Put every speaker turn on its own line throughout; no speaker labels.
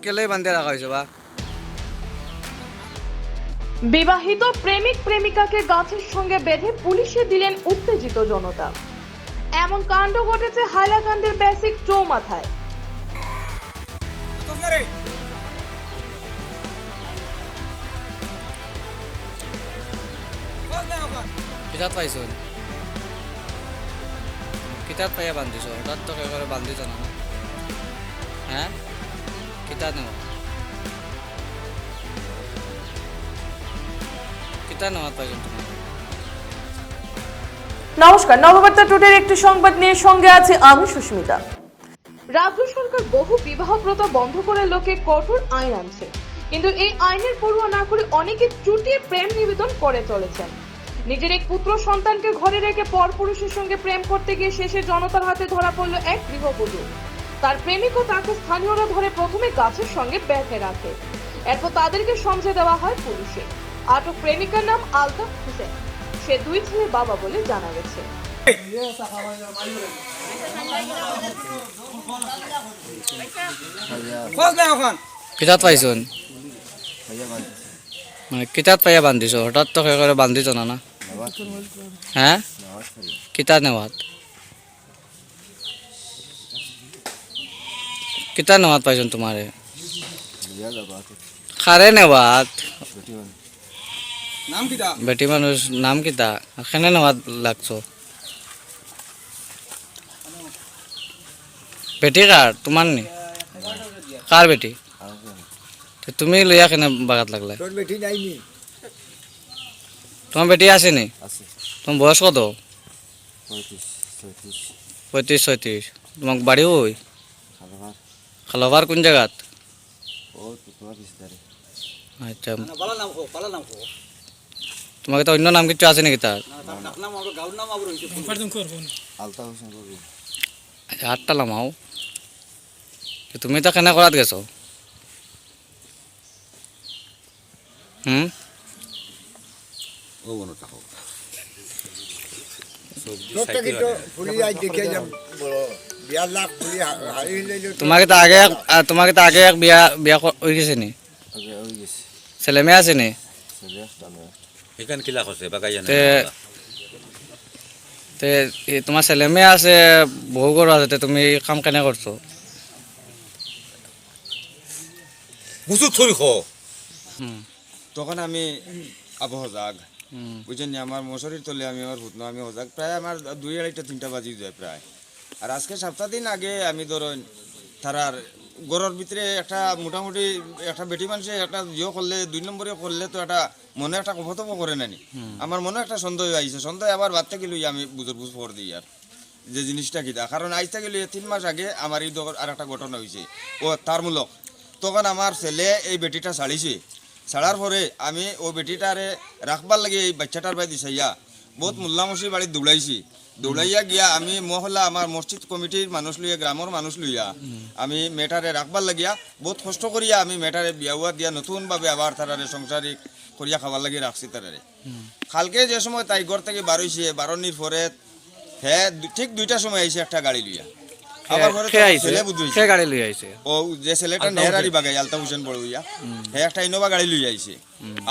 কেলে বান্ধে রাখা হয়েছে বা?
বিবাহিত প্রেমিক প্রেমিকাকে গাছের সঙ্গে বেঁধে পুলিশে দিলেন উত্তেজিত জনতা। এমন কাণ্ড ঘটেছে হাইলাকান্দির বেসিক চৌমাথায়।
কিতাব পাইছো? কিতাব পাইয়া বান্ধিছ, হঠাৎ তো কে করে বান্ধিছ না? হ্যাঁ, কিতাব নেওয়া কিতাব নেওয়া পাইছো তোমার?
নমস্কার, নববার্তা টুডের একটি সংবাদ নিয়ে সঙ্গে আছে আমি সুস্মিতা। রাজ্য সরকার বহু বিবাহ প্রথা বন্ধ করে লোকে কঠোর আইন আনছে, কিন্তু এই আইনের পড়ুয়া না করে অনেকে চুটিয়ে প্রেম নিবেদন করে চলেছেন। নিজের এক পুত্র সন্তানকে ঘরে রেখে পরপুরুষের সঙ্গে প্রেম করতে গিয়ে শেষে জনতার হাতে ধরা পড়ল এক গৃহবধূ। তার প্রেমিক ও তাকে স্থানীয়রা ধরে প্রথমে গাছের সঙ্গে বেঁধে রাখে, এরপর তাদেরকে সমঝে দেওয়া হয় পুলিশে। আটক প্রেমিকার নাম আলতাফ হোসেন, সে 2 ছেলের বাবা বলে জানা গেছে।
কিতাব পাইছো? মানে কিতাব পাইয়া বান্ধিছ, হঠাৎ তো কে করে বান্ধিছ না? হ্যাঁ, কিতাব নেওয়াত কিতাব নেওয়াত পাইছো তোমারে? খারে নেওয়াত বেটি মানুষ নাম কিতা এখানে নেওয়াত লাগছো? বেটি কার? তোমার নি? কার বেটি? তো তুমি লইয়া কেনে বাগাত লাগলে? তোমার বেটি আছে নি? তোমার বয়স কত? 35-36। তোমার বাড়ি ওই খালবার কোন জায়গাত? আচ্ছা, তোমাকে তো অন্য নাম কিছু আছে নাকি তার? আচ্ছা, 8টা লামাও। তুমি তো কেনে করাত গেছো? তোমাকে তো আগে এক বিয়া বিয়া হয়ে গেছে নি? ছেলে মেয়ে আছে নি? তোমার ছেলে মেয়ে আছে, বহু গরু আছে, তুমি কাম কেনে করছো?
তখন আমি আবু হজাগ বুঝছেন, আমার মশারির তলে আমি আমার ভূত আমি হজাগ প্রায় আমার 2-2:30-3টা বাজি যায় প্রায়। আর আজকে 7 দিন আগে আমি ধরেন তারার গড়ের ভিতরে একটা মোটামুটি একটা বেটি মানুষে একটা জিও করলে 2 নম্বরে করলে তো একটা মনে একটা কফতপ করে নানি। আমার মনে একটা সন্দেহ আইছে, সন্দেহ আবার বাদ থেকে লই আমি বুঝ পর দিই আর যে জিনিসটা কিতা, কারণ আজ থেকে লই 3 মাস আগে আমার এই আর একটা ঘটনা হয়েছে ও তার মূলক। তখন আমার ছেলে এই বেটিটা ছাড়িছে, ছাড়ার পরে আমি ও বেটিটারে রাখবার লাগে এই বাচ্চাটার বাড়ি দিছাইয়া বহুত মোল্লামসির বাড়ি দৌড়াইয়া গিয়া আমি মহল্লা আমার মসজিদ কমিটির মানুষ লইয়া গ্রামের মানুষ লইয়া আমি মেয়েটারে রাখবার লাগিয়া বহুত কষ্ট করিয়া আমি মেয়েটারে বিয়া দিয়া নতুনভাবে আবার তারারে সংসারিক করিয়া খাবার লাগিয়ে রাখছি তারারে। কালকে যে সময় তাই ঘর থেকে বারোইছে, বারোনির পরে হ্যাঁ ঠিক 2টার সময় আইছে একটা গাড়ি লইয়া। আবার পরে ছেলে বুঝইছে
গাড়ি লই আইছে
ও যে ছেলেটা নেহরারি বাগাই আলতাফ হোসেন বড় হইয়া হে একটা ইনোভা গাড়ি লই আইছে।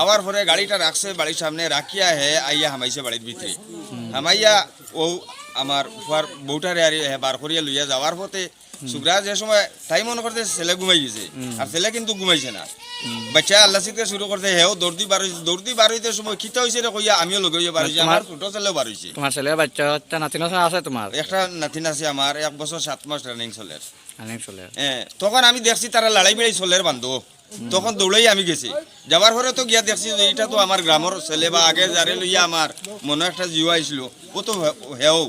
আবার পরে গাড়িটা রাখছে বাড়ির সামনে রাখিয়া হে আইয়া হামাইছে বাড়ির ভিতরে। হামাইয়া ও আমার ফুয়ার বউটারে আর হে বার করিয়া লইয়া যাওয়ার পথে সুগ্রা যে সময় তাই মনে করতে ছেলে ঘুমাই গেছে, আর ছেলে কিন্তু ঘুমাইছে না। বাচ্চা আল্লাহ শিখতে শুরু করতে হেও দৌড়দি বারোইতে সময় খিতা হয়েছে রে কইয়া আমিও লগে হইয়া বাড়িছি, আমার ছোট ছেলেও বারোইছে।
তোমার ছেলে বাচ্চা নাতি নাতি আছে তোমার?
একটা নাতিন আছে আমার, 1 বছর 7 মাস রানিং চলে।
চলে
তখন আমি দেখছি তারা লড়াই বেড়াই চলের বান্ধব, তখন দৌড়াই আমি গেছি। যাবার পরে তো গিয়া দেখছি যে এটা তো আমার গ্রামের ছেলে বা আগে যারে লইয়া আমার মনে একটা জিও আইছিল ও তো হেও।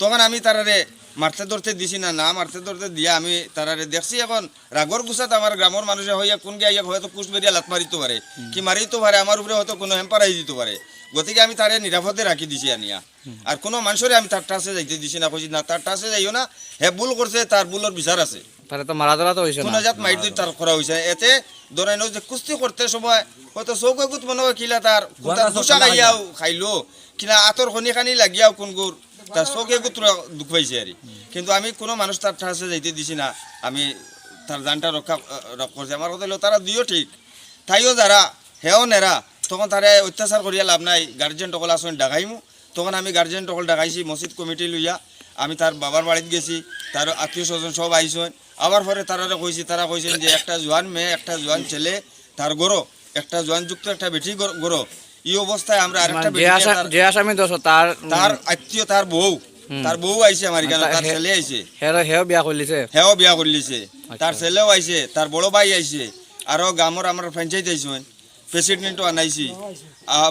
তখন আমি তারারে মারতে ধরতে দিছি না মারতে ধরতে দিয়া আমি তারারে দেখছি। এখন রাগর গুছাত আমার গ্রামের মানুষে হইয়া কোন গিয়া হয়তো কুশ বেরিয়া লাত মারিতে পারে, কি মারিতে পারে, আমার উপরে হয়তো কোনো হেম্পার আই দিতে পারে। গতিকে আমি তারে নিরাপদে রাখি দিছি আনিয়া। আর কোনো মানুষরে আমি তার টাসে যাইতে দিছি না, কইছি না তার টাসে যাইও না, হে ভুল করছে, তার ভুলের বিচার আছে।
তাহলে তো মারা ধরা তো হইছে না,
কোন জাত মাইর তার করা হইছে। এতে ধরেন যে কুস্তি করতে সময় হয়তো চৌকে গুত মনে হয় কিলা তার দুসা খাইয়াও খাইলো কিনা আতর খনি খানি লাগিয়াও কোন গুর তার চৌকে গুত দুঃখ পাইছে আর। কিন্তু আমি কোনো মানুষ তার টাসে যাইতে দিছি না, আমি তার জানটা রক্ষা করছে। আমার কথা হলো তারা দুইও ঠিক, তাইও যারা হেও নেরা, তখন তারা অত্যাচার করিয়া লাভ নাই। গার্জেন টকল আসন ডাকাইমু, তখন আমি গার্জেন টকল ডাকাইছি মসজিদ কমিটি লইয়া। আমি তার বাবার বাড়িতে গেছি, তার আত্মীয় স্বজন সব আইসন। আবার পরে তারা কইছি, তারা কইছেন যে একটা জোয়ান মেয়ে, একটা জোয়ান ছেলে, তার গরো একটা জোয়ানযুক্ত একটা বেটি গরো। এই অবস্থায় আমরা আরেকটা বেটি,
যে আসামি দোষ তার
তার আত্মীয়, তার বউ আইছে আমার এখানে, তার ছেলে আইছে,
হেও বিয়া করলিছে,
হেও বিয়া করলিছে, তার ছেলেও আইছে, তার বড় ভাই আইছে, আরো গ্রামের আমার পঞ্চায়েত আইসন, প্রেসিডেন্টও আনাইছি,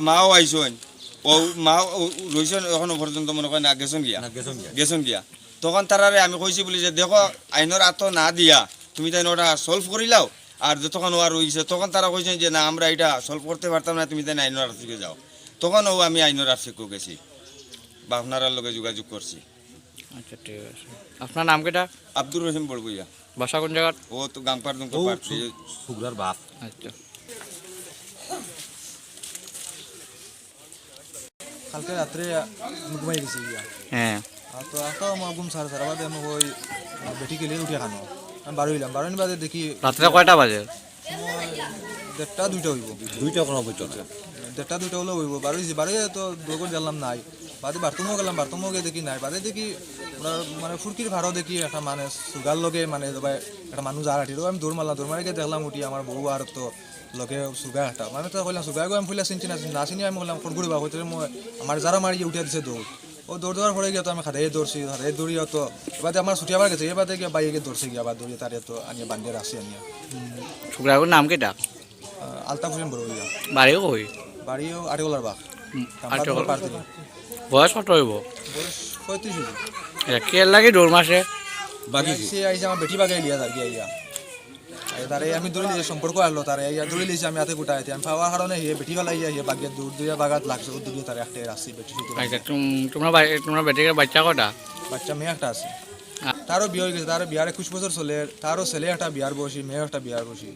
মাও আইসন, ও মা রইছেন এখনো পর্যন্ত মনে করেন গেছন গিয়া। তখন তারারে আমি কইছি বলি যে দেখো আইনের আত না দিয়া তুমি তাই ওটা সলভ করিলাও, আর যতক্ষণ ওয়ার রয়েছে তখন তারা কইছেন যে না আমরা এটা সলভ করতে পারতাম না, তুমি তাই আইনের আর্থিকে যাও। তখন ও আমি আইনের আর্থিকও গেছি বা আপনার লগে যোগাযোগ করছি।
আচ্ছা ঠিক আছে। আপনার নাম কেটা?
আব্দুর রহিম বড়বইয়া।
বাসা কোন জায়গা?
ও তো গাংপার দুটো পার্টি
সুগরার বাপ।
আচ্ছা
কালকে রাত্রে ঘুমাই গেছি গিয়া
হ্যাঁ
তো আসো আমার ঘুম সারা সারা বাদে আমি ওই বেটি গেলে উঠে খানো আমি বারোইলাম বাদে দেখি
রাত্রে কয়টা বাজে?
1:30 2টা হইব,
দুইটা কোনো বইতো না।
1:30 2টা হলে হইব। বারোই তো দোকান গেলাম নাই, বাদে বাথরুমও গেলাম, বাথরুমও গিয়ে দেখি নাই। বাদে দেখি ওনার মানে ফুরকির ভাড়াও দেখি একটা মানে সুগার লগে মানে একটা মানুষ আর হাঁটিল। আমি দৌড় মারি গিয়ে দেখলাম উঠি আমার বউ আর তো লগে সুগার একটা মানে তো কইলাম সুগার আমি ফুলে চিনছি না চিনি আমি বললাম ফটগুড়ি বা হইতে মই আমার যারা মারি উঠিয়া দিছে দৌড়। ও দৌড় দেওয়ার পরে গিয়ে তো আমি খাদাই দৌড়ছি, দৌড়িয়া তো এবার আমার ছুটি আবার গেছে, এবার গিয়ে বাইরে গিয়ে দৌড়ছে গিয়ে আবার দৌড়িয়ে তারে তো আনিয়ে বান্ধিয়ে রাখছি আনিয়া।
শুক্রাগুর নাম কেটা?
আলতাফ হোসেন বড় হইয়া,
বাড়িও কই?
বাড়িও আটিগোলার বাঘ,
আটিগোলা।
পার্টি
বয়স কত হইব?
35 হইব।
কে লাগে দৌড় মাসে?
সে আইসে আমার বেটি বাগাই লিয়া তার গিয়া তারে আমি দৌড়ে লিয়ে সম্পর্ক আসলো তারে দৌড়ে লিয়েছি আমি হাতে গোটাইতে আমি পাওয়ার কারণে বেটি ফেলাই বাগিয়ে দৌড় দিয়ে বাগাত লাগছে দৌড়িয়ে তারে একটা রাখছি বেটি শুধু।
আচ্ছা তোমরা বেটিকে বাচ্চা কটা?
বাচ্চা মেয়ে একটা আছে, তারও বিয়ে হয়ে গেছে, তারও বিয়ার 21 বছর চলে, তারও ছেলে একটা বিয়ার বসি, মেয়ে একটা বিয়ার বসি।